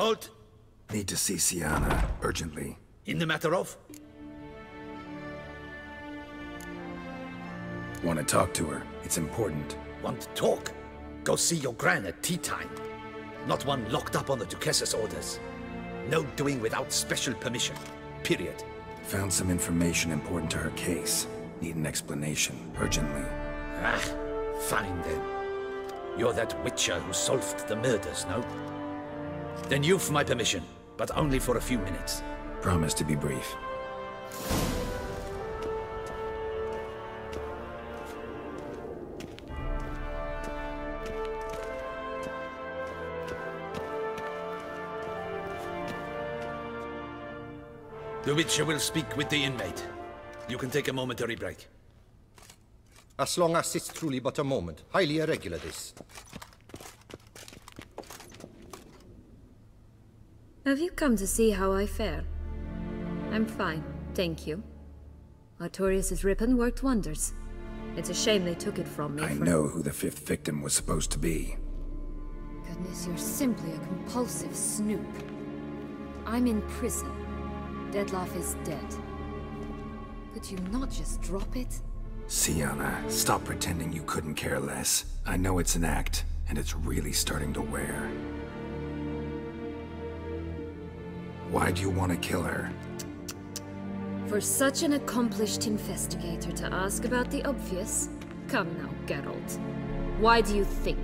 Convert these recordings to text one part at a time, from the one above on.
Halt! Need to see Sienna, urgently. In the matter of? Want to talk to her. It's important. Want to talk? Go see your gran at tea time. Not one locked up on the Duchess's orders. No doing without special permission. Period. Found some information important to her case. Need an explanation, urgently. Ah, fine then. You're that witcher who solved the murders, no? Then you've my permission, but only for a few minutes. Promise to be brief. The Witcher will speak with the inmate. You can take a momentary break. As long as it's truly but a moment. Highly irregular, this. Have you come to see how I fare? I'm fine, thank you. Artorius' ribbon worked wonders. It's a shame they took it from me. I know who the fifth victim was supposed to be. Goodness, you're simply a compulsive snoop. I'm in prison. Dettlaff is dead. Could you not just drop it? Sienna, stop pretending you couldn't care less. I know it's an act, and it's really starting to wear. Why'd you want to kill her? For such an accomplished investigator to ask about the obvious? Come now, Geralt. Why do you think?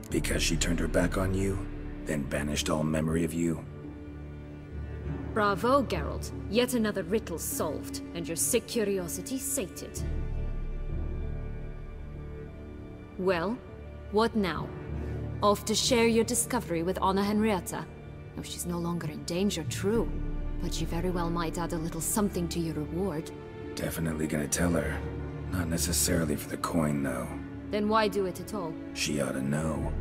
Because she turned her back on you, then banished all memory of you? Bravo, Geralt. Yet another riddle solved, and your sick curiosity sated. Well, what now? Off to share your discovery with Anna Henrietta? Oh, she's no longer in danger, true. But she very well might add a little something to your reward. Definitely gonna tell her. Not necessarily for the coin, though. Then why do it at all? She ought to know.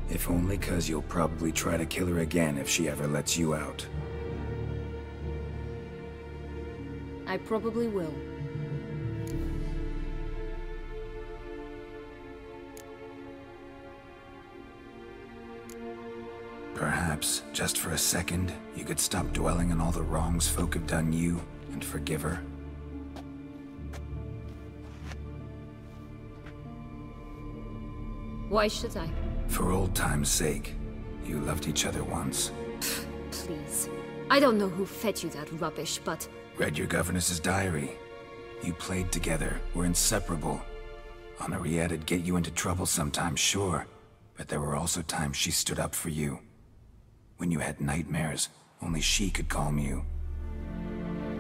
If only 'cause you'll probably try to kill her again if she ever lets you out. I probably will. Perhaps, just for a second, you could stop dwelling on all the wrongs folk have done you, and forgive her. Why should I? For old time's sake. You loved each other once. Please. I don't know who fed you that rubbish, but... Read your governess's diary. You played together, were inseparable. Henriette'd get you into trouble sometimes, sure. But there were also times she stood up for you. When you had nightmares, only she could calm you.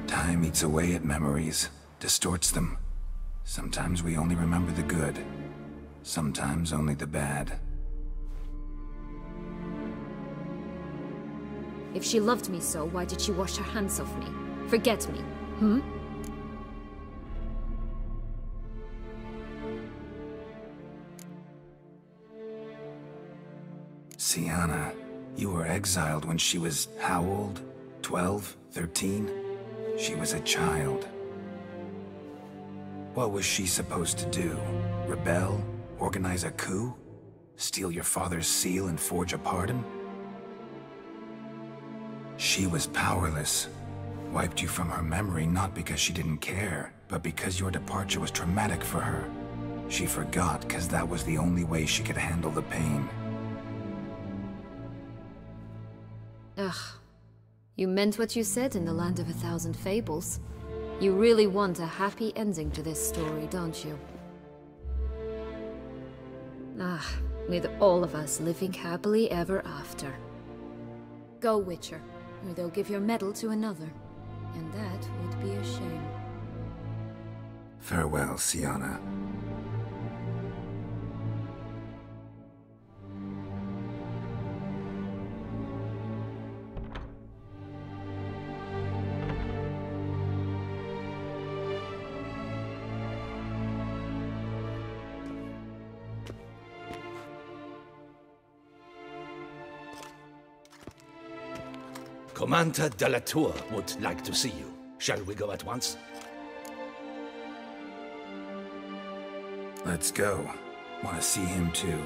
Time eats away at memories, distorts them. Sometimes we only remember the good. Sometimes only the bad. If she loved me so, why did she wash her hands off me? Forget me, hmm? Sienna, you were exiled when she was how old? 12? 13? She was a child. What was she supposed to do? Rebel? Organize a coup? Steal your father's seal and forge a pardon? She was powerless. Wiped you from her memory not because she didn't care, but because your departure was traumatic for her. She forgot because that was the only way she could handle the pain. Ugh. You meant what you said in the Land of a Thousand Fables. You really want a happy ending to this story, don't you? Ah, with all of us living happily ever after. Go, Witcher, or they'll give your medal to another. And that would be a shame. Farewell, Sienna. Commander de la Tour would like to see you. Shall we go at once? Let's go. Want to see him too.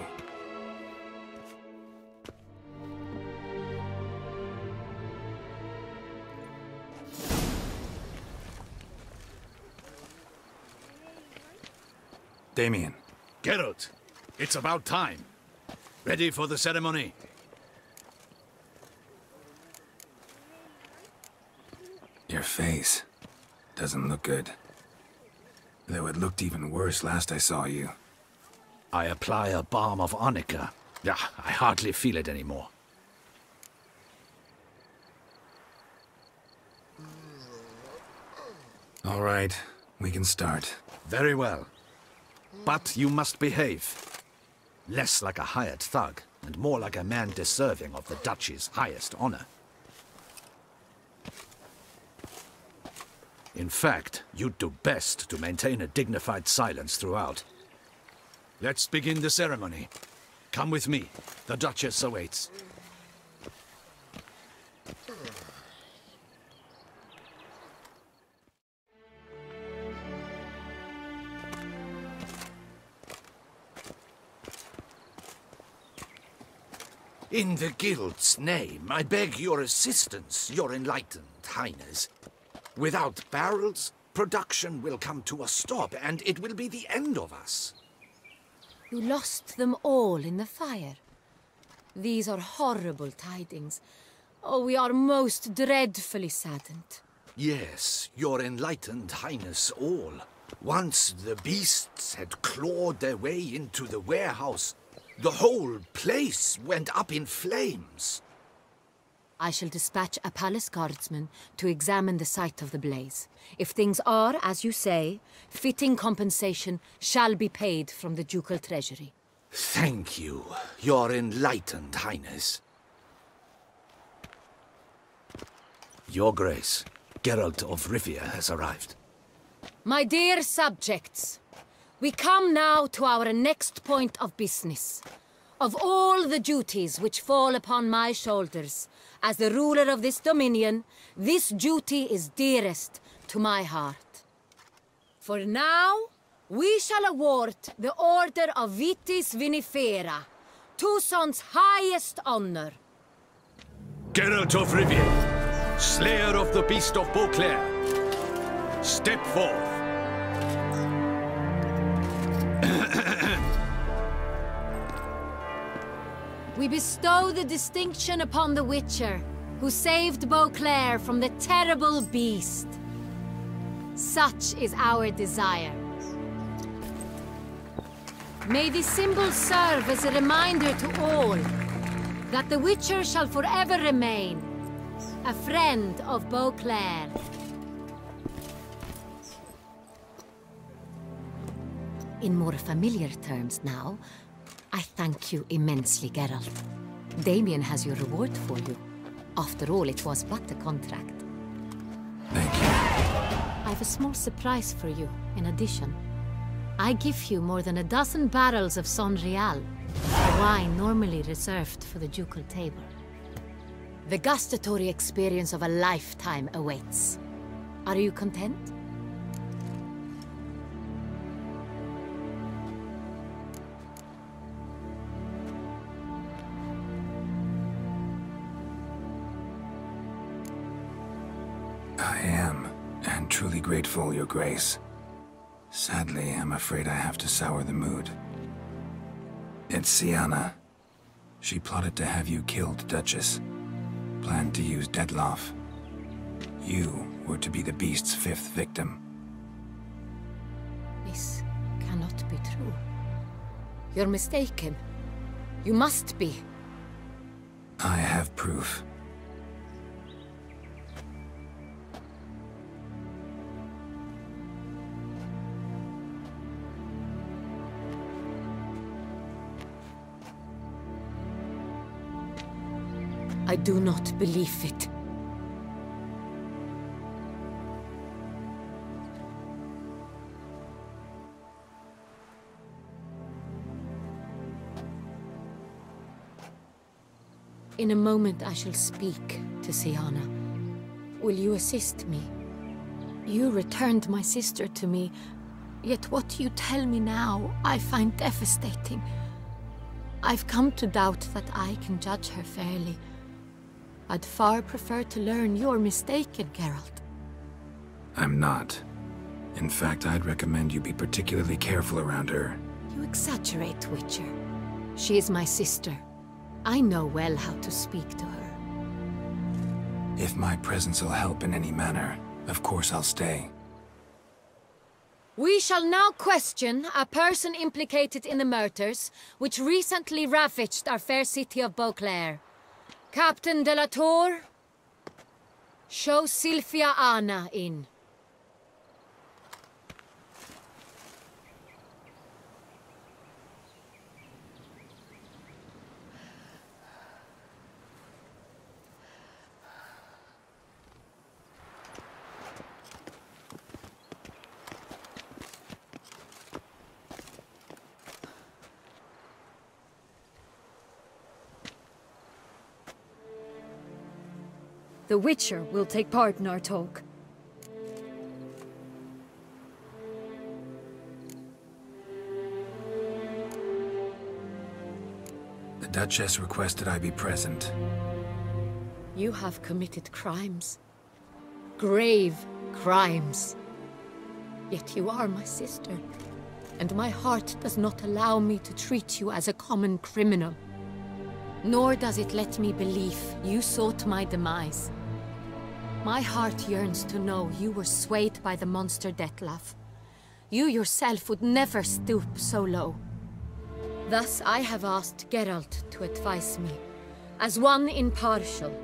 Damien. Geralt, it's about time. Ready for the ceremony? Your face doesn't look good. Though it looked even worse last I saw you. I apply a balm of arnica. Yeah, I hardly feel it anymore. All right, we can start. Very well. But you must behave. Less like a hired thug, and more like a man deserving of the Duchy's highest honor. In fact, you'd do best to maintain a dignified silence throughout. Let's begin the ceremony. Come with me. The Duchess awaits. In the Guild's name, I beg your assistance, your enlightened highness. Without barrels, production will come to a stop, and it will be the end of us. You lost them all in the fire. These are horrible tidings. Oh, we are most dreadfully saddened. Yes, your enlightened highness all. Once the beasts had clawed their way into the warehouse, the whole place went up in flames. I shall dispatch a palace guardsman to examine the site of the blaze. If things are, as you say, fitting compensation shall be paid from the ducal treasury. Thank you, your enlightened highness. Your Grace, Geralt of Rivia has arrived. My dear subjects, we come now to our next point of business. Of all the duties which fall upon my shoulders, as the ruler of this dominion, this duty is dearest to my heart. For now, we shall award the Order of Vitis Vinifera, Tuson's highest honor. Geralt of Rivia, slayer of the beast of Beauclair, step forth. We bestow the distinction upon the Witcher, who saved Beauclair from the terrible beast. Such is our desire. May this symbol serve as a reminder to all that the Witcher shall forever remain a friend of Beauclair. In more familiar terms now, I thank you immensely, Geralt. Damien has your reward for you. After all, it was but a contract. Thank you. I have a small surprise for you, in addition. I give you more than a dozen barrels of Son Real, a wine normally reserved for the ducal table. The gustatory experience of a lifetime awaits. Are you content? I am, and truly grateful, Your Grace. Sadly, I'm afraid I have to sour the mood. It's Syanna. She plotted to have you killed, Duchess. Planned to use Dettlaff. You were to be the beast's fifth victim. This cannot be true. You're mistaken. You must be. I have proof. I do not believe it. In a moment I shall speak to Syanna. Will you assist me? You returned my sister to me, Yet what you tell me now, I find devastating. I've come to doubt that I can judge her fairly. I'd far prefer to learn you're mistaken, Geralt. I'm not. In fact, I'd recommend you be particularly careful around her. You exaggerate, Witcher. She is my sister. I know well how to speak to her. If my presence will help in any manner, of course I'll stay. We shall now question a person implicated in the murders which recently ravaged our fair city of Beauclair. Captain de la Tour, show Sylvia Anna in. The Witcher will take part in our talk. The Duchess requested I be present. You have committed crimes. Grave crimes. Yet you are my sister, and my heart does not allow me to treat you as a common criminal. Nor does it let me believe you sought my demise. My heart yearns to know you were swayed by the monster Dettlaff. You yourself would never stoop so low. Thus I have asked Geralt to advise me, as one impartial.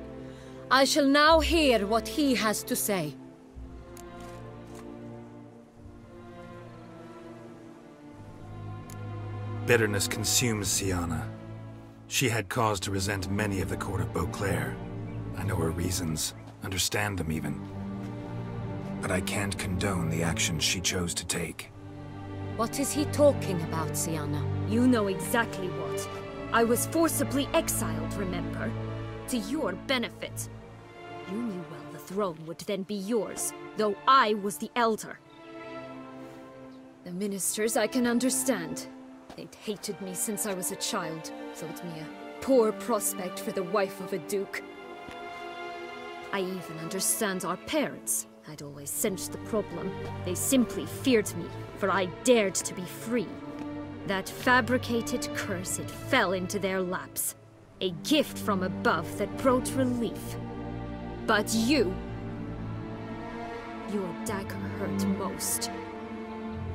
I shall now hear what he has to say. Bitterness consumes Syanna. She had cause to resent many of the court of Beauclair. I know her reasons. Understand them even. But I can't condone the actions she chose to take. What is he talking about, Syanna? You know exactly what. I was forcibly exiled, remember? To your benefit. You knew well the throne would then be yours, though I was the elder. The ministers I can understand. They'd hated me since I was a child, thought me a poor prospect for the wife of a duke. I even understand our parents. I'd always sensed the problem. They simply feared me, for I dared to be free. That fabricated curse, it fell into their laps. A gift from above that brought relief. But you... your dagger hurt most.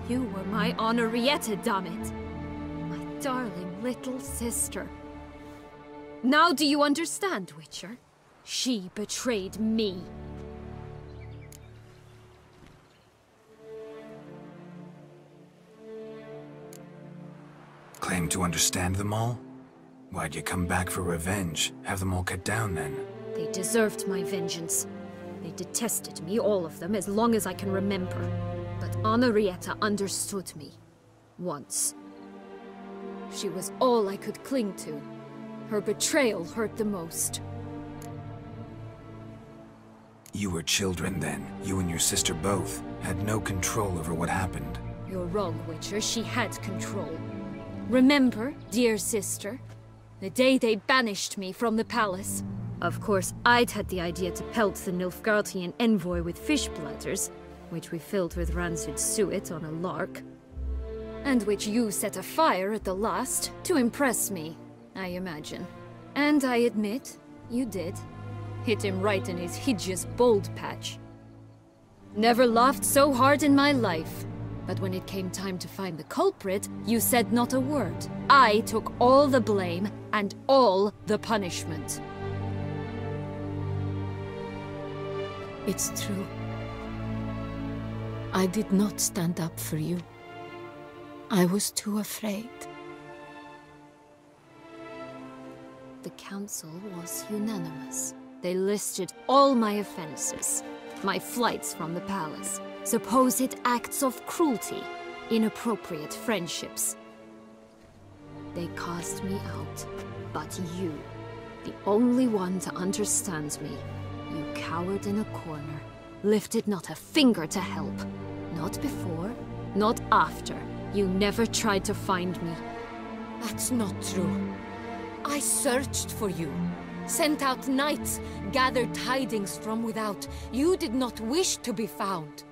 You were my Henrietta, dammit. My darling little sister. Now do you understand, Witcher? She betrayed me. Claim to understand them all? Why'd you come back for revenge? Have them all cut down then? They deserved my vengeance. They detested me, all of them, as long as I can remember. But Henrietta understood me. Once. She was all I could cling to. Her betrayal hurt the most. You were children then. You and your sister both had no control over what happened. You're wrong, Witcher. She had control. Remember, dear sister? The day they banished me from the palace. Of course, I'd had the idea to pelt the Nilfgaardian envoy with fish bladders, which we filled with rancid suet on a lark. And which you set afire at the last, to impress me, I imagine. And I admit, you did. Hit him right in his hideous bald patch. Never laughed so hard in my life. But when it came time to find the culprit, you said not a word. I took all the blame and all the punishment. It's true. I did not stand up for you. I was too afraid. The council was unanimous. They listed all my offenses. My flights from the palace. Supposed acts of cruelty. Inappropriate friendships. They cast me out. But you, the only one to understand me, you cowered in a corner. Lifted not a finger to help. Not before, Not after. You never tried to find me. That's not true. I searched for you. Sent out knights, gathered tidings from without. You did not wish to be found.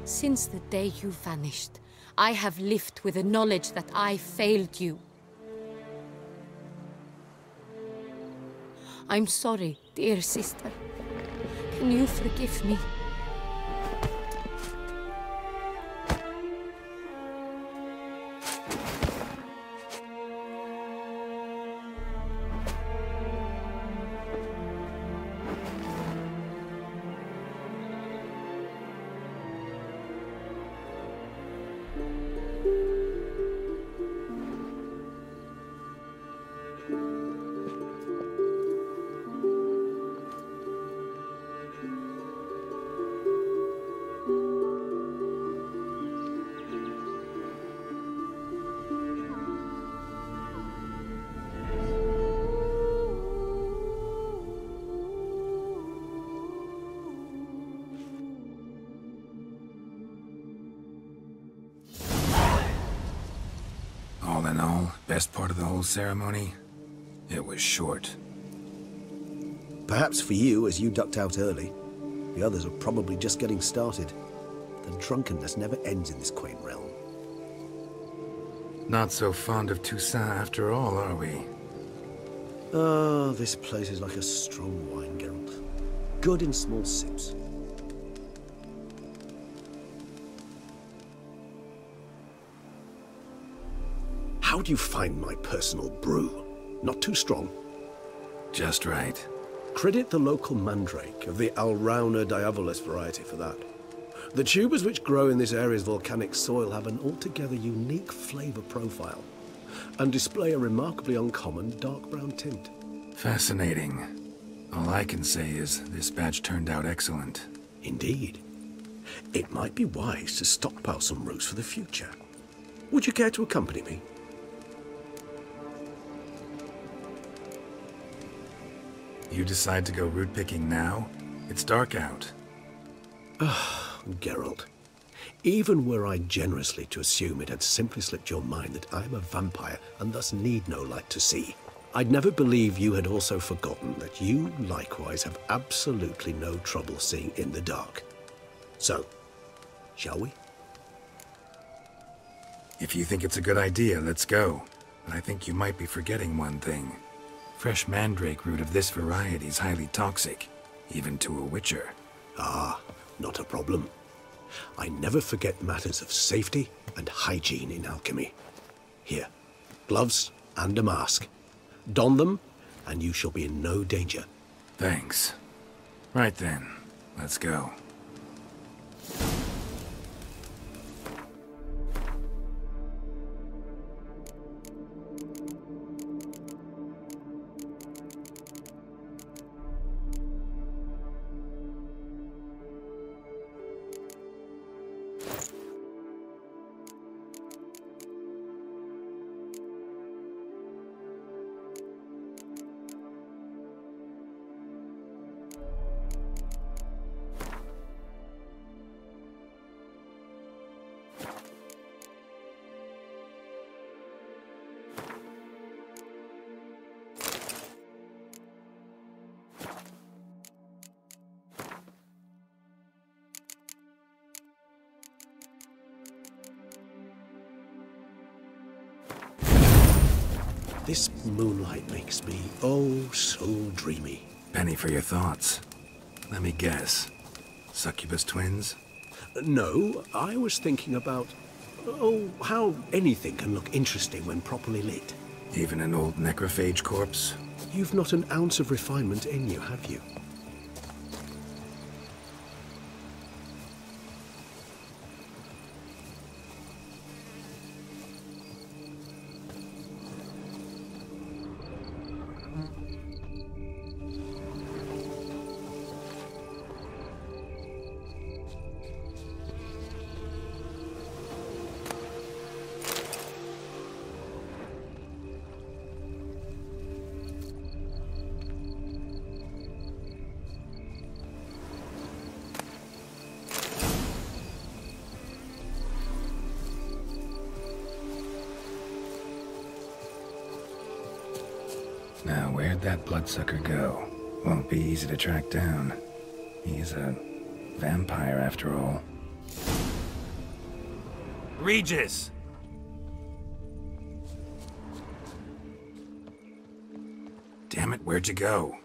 Since the day you vanished, I have lived with the knowledge that I failed you. I'm sorry, dear sister. Can you forgive me? All in all, best part of the whole ceremony? It was short. Perhaps for you, as you ducked out early. The others are probably just getting started. The drunkenness never ends in this quaint realm. Not so fond of Toussaint after all, are we? Ah, this place is like a strong wine, Geralt. Good in small sips. How do you find my personal brew? Not too strong? Just right. Credit the local mandrake of the Alrauna diavolis variety for that. The tubers which grow in this area's volcanic soil have an altogether unique flavor profile and display a remarkably uncommon dark brown tint. Fascinating. All I can say is this batch turned out excellent. Indeed. It might be wise to stockpile some roots for the future. Would you care to accompany me? You decide to go root picking now? It's dark out. Geralt, even were I generously to assume it had simply slipped your mind that I am a vampire and thus need no light to see, I'd never believe you had also forgotten that you likewise have absolutely no trouble seeing in the dark. So, shall we? If you think it's a good idea, let's go. But I think you might be forgetting one thing. Fresh mandrake root of this variety is highly toxic, even to a witcher. Ah, not a problem. I never forget matters of safety and hygiene in alchemy. Here, gloves and a mask. Don them, and you shall be in no danger. Thanks. Right then, let's go. This moonlight makes me, oh, so dreamy. Penny for your thoughts. Let me guess. Succubus twins? No, I was thinking about, oh, how anything can look interesting when properly lit. Even an old necrophage corpse? You've not an ounce of refinement in you, have you? Where'd that bloodsucker go? Won't be easy to track down. He's a vampire after all. Regis! Damn it, where'd you go?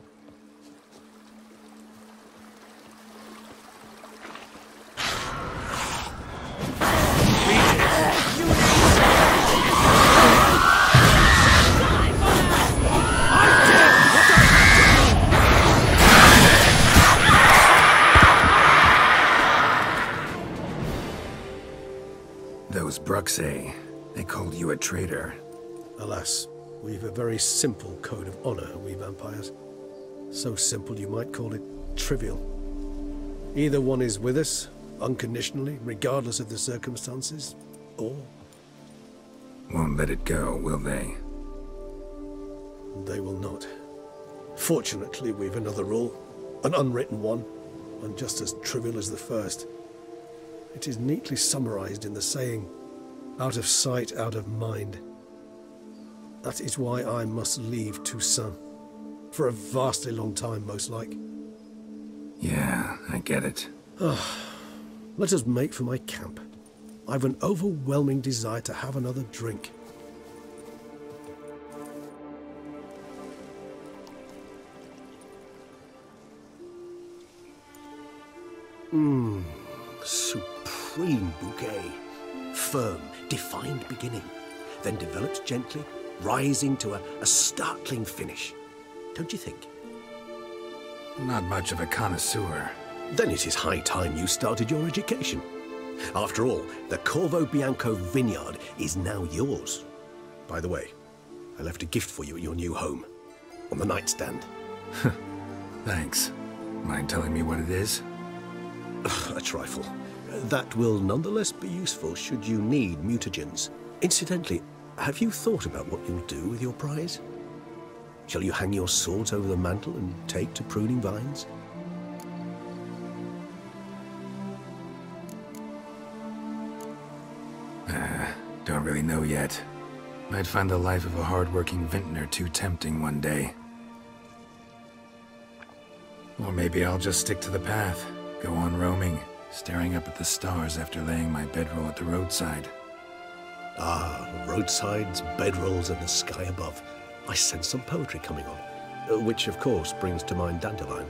Those Bruxay, they called you a traitor. Alas, we've a very simple code of honor, we vampires. So simple you might call it trivial. Either one is with us, unconditionally, regardless of the circumstances, or... Won't let it go, will they? They will not. Fortunately, we've another rule, an unwritten one, and just as trivial as the first. It is neatly summarized in the saying, out of sight, out of mind. That is why I must leave Toussaint. For a vastly long time, most like. Yeah, I get it. Let us make for my camp. I've an overwhelming desire to have another drink. Supreme bouquet. Firm, defined beginning, then develops gently, rising to a startling finish. Don't you think? Not much of a connoisseur. Then it is high time you started your education. After all, the Corvo Bianco vineyard is now yours. By the way, I left a gift for you at your new home, on the nightstand. Thanks. Mind telling me what it is? A trifle. That will nonetheless be useful should you need mutagens. Incidentally, have you thought about what you'll do with your prize? Shall you hang your swords over the mantle and take to pruning vines? Don't really know yet. Might find the life of a hard-working vintner too tempting one day. Or maybe I'll just stick to the path, go on roaming, staring up at the stars after laying my bedroll at the roadside. Ah, roadsides, bedrolls, and the sky above. I sense some poetry coming on, which of course brings to mind Dandelion.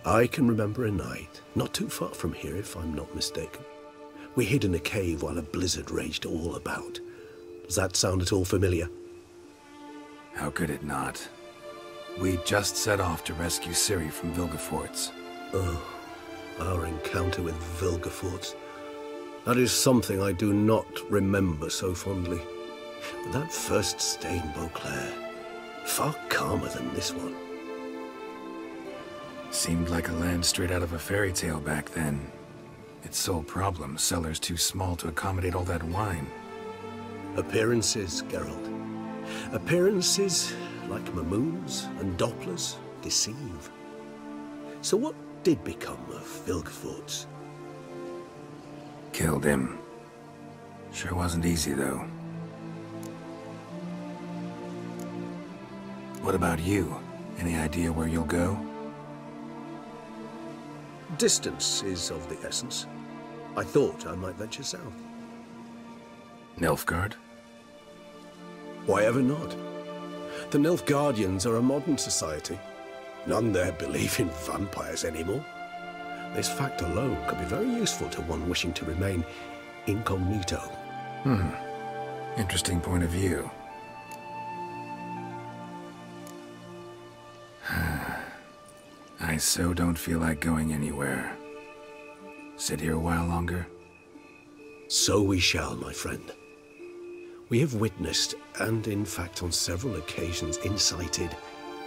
I can remember a night, not too far from here if I'm not mistaken. We hid in a cave while a blizzard raged all about. Does that sound at all familiar? How could it not? We just set off to rescue Ciri from Vilgefortz. Oh, our encounter with Vilgefortz. That is something I do not remember so fondly. But that first stay in Beauclair, far calmer than this one. Seemed like a land straight out of a fairy tale back then. Its sole problem, cellars too small to accommodate all that wine. Appearances, Geralt. Appearances, like Mamoons and Dopplers, deceive. So what did become of Vilgefortz? Killed him. Sure wasn't easy, though. What about you? Any idea where you'll go? Distance is of the essence. I thought I might venture south. Nilfgaard? Why ever not? The Nilfgaardians are a modern society. None there believe in vampires anymore. This fact alone could be very useful to one wishing to remain incognito. Interesting point of view. I so don't feel like going anywhere. Sit here a while longer? So we shall, my friend. We have witnessed, and in fact on several occasions incited,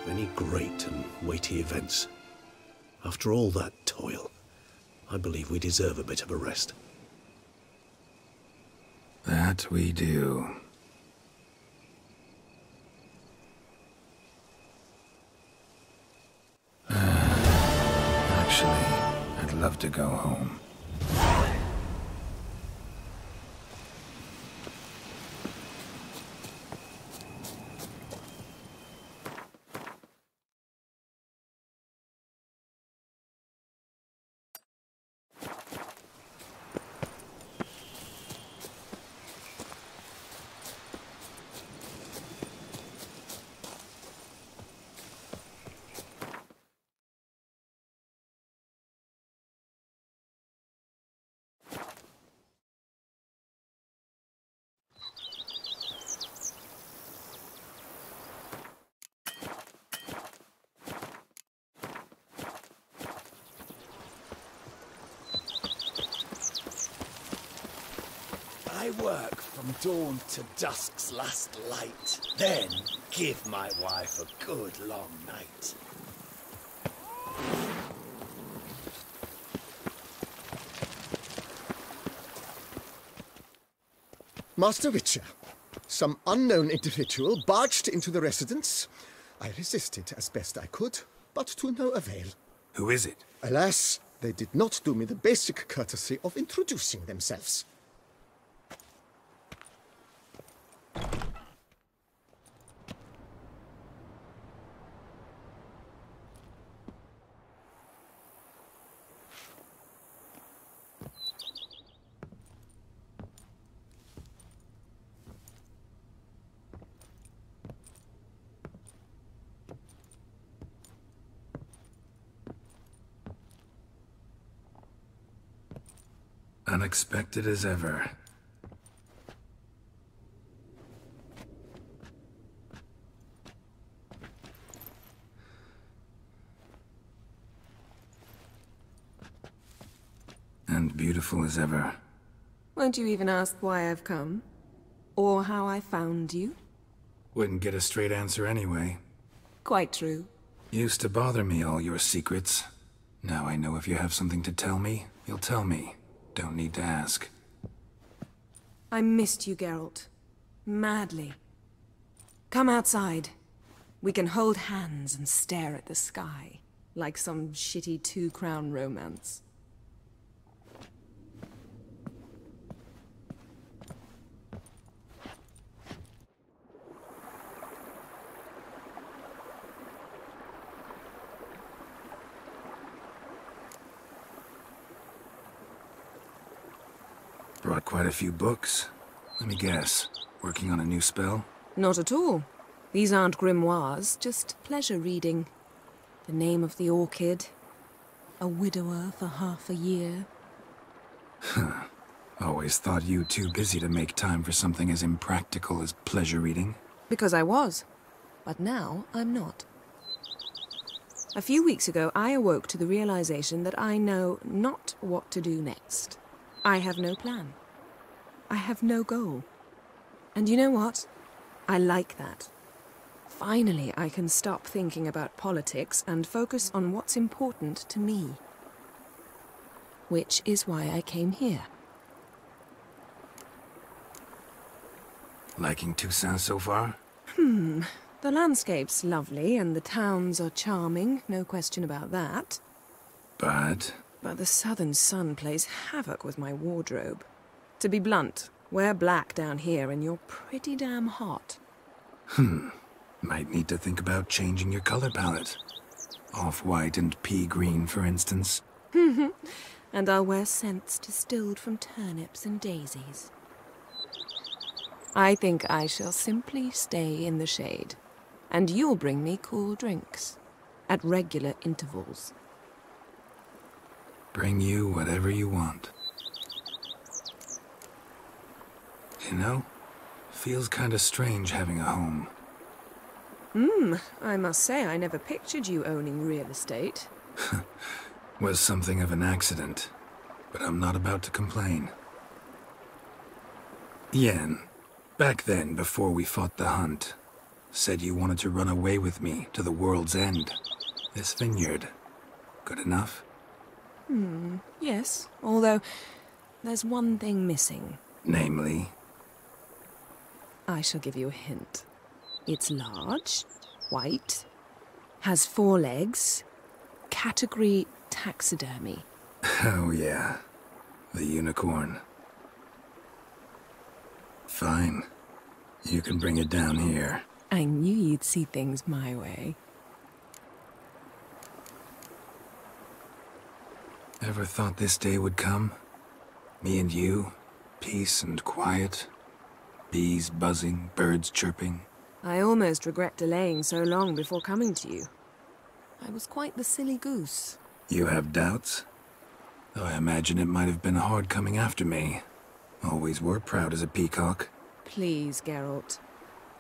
many great and weighty events. After all that toil, I believe we deserve a bit of a rest. That we do. Actually, I'd love to go home. I work from dawn to dusk's last light, then give my wife a good long night. Master Witcher, some unknown individual barged into the residence. I resisted as best I could, but to no avail. Who is it? Alas, they did not do me the basic courtesy of introducing themselves. Unexpected as ever. And beautiful as ever. Won't you even ask why I've come? Or how I found you? Wouldn't get a straight answer anyway. Quite true. Used to bother me, all your secrets. Now I know if you have something to tell me, you'll tell me. Don't need to ask. I missed you, Geralt. Madly. Come outside. We can hold hands and stare at the sky, like some shitty two-crown romance. Brought quite a few books. Let me guess. Working on a new spell? Not at all. These aren't grimoires, just pleasure reading. The Name of the Orchid. A widower for half a year. Huh. Always thought you too busy to make time for something as impractical as pleasure reading. Because I was. But now I'm not. A few weeks ago, I awoke to the realization that I know not what to do next. I have no plan. I have no goal. And you know what? I like that. Finally, I can stop thinking about politics and focus on what's important to me. Which is why I came here. Liking Toussaint so far? The landscape's lovely and the towns are charming, no question about that. But the southern sun plays havoc with my wardrobe. To be blunt, wear black down here and you're pretty damn hot. Might need to think about changing your color palette. Off-white and pea green, for instance. And I'll wear scents distilled from turnips and daisies. I think I shall simply stay in the shade. And you'll bring me cool drinks. At regular intervals. Bring you whatever you want. You know, feels kinda strange having a home. I must say I never pictured you owning real estate. Was something of an accident, but I'm not about to complain. Yen, back then, before we fought the hunt, said you wanted to run away with me to the world's end. This vineyard. Good enough? Yes, although there's one thing missing. Namely? I shall give you a hint. It's large, white, has 4 legs, category taxidermy. Oh yeah, the unicorn. Fine. You can bring it down here. I knew you'd see things my way. Ever thought this day would come? Me and you, peace and quiet. Bees buzzing, birds chirping. I almost regret delaying so long before coming to you. I was quite the silly goose. You have doubts? Though I imagine it might have been hard coming after me. Always were proud as a peacock. Please, Geralt.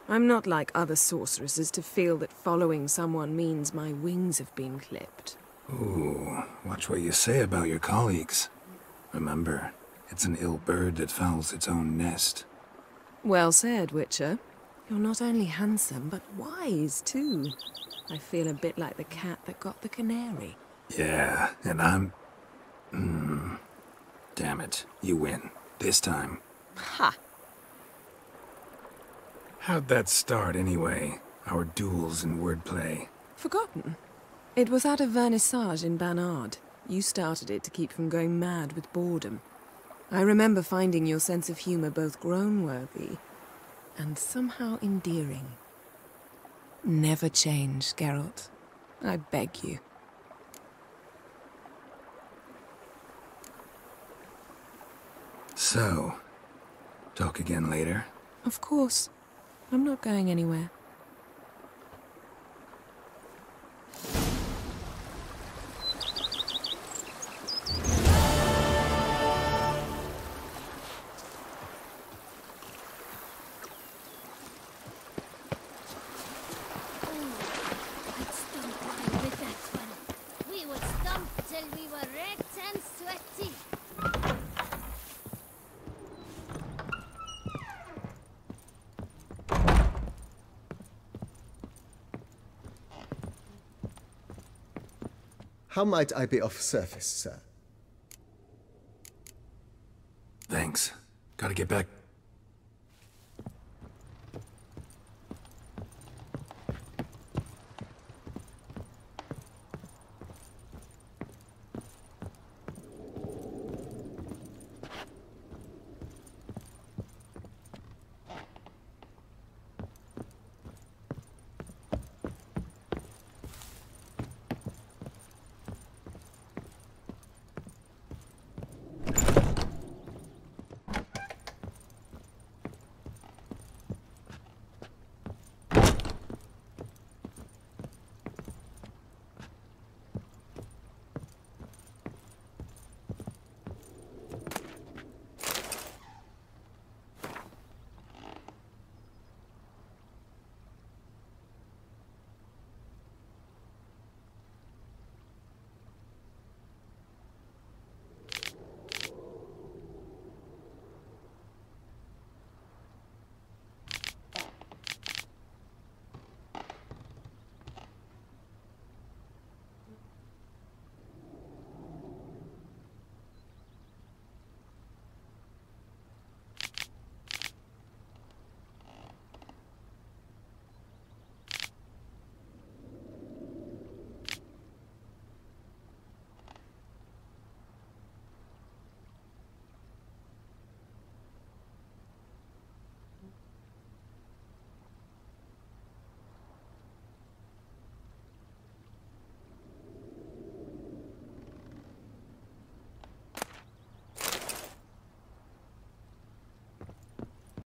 I'm not like other sorceresses to feel that following someone means my wings have been clipped. Ooh, watch what you say about your colleagues. Remember, It's an ill bird that fouls its own nest. Well said, Witcher. You're not only handsome, but wise, too. I feel a bit like the cat that got the canary. Yeah, and I'm... Damn it. You win. This time. Ha! How'd that start, anyway? Our duels and wordplay. Forgotten? It was at a vernissage in Banard. You started it to keep from going mad with boredom. I remember finding your sense of humor both groan-worthy and somehow endearing. Never change, Geralt. I beg you. So, talk again later? Of course. I'm not going anywhere. How might I be of service, sir? Thanks. Gotta get back.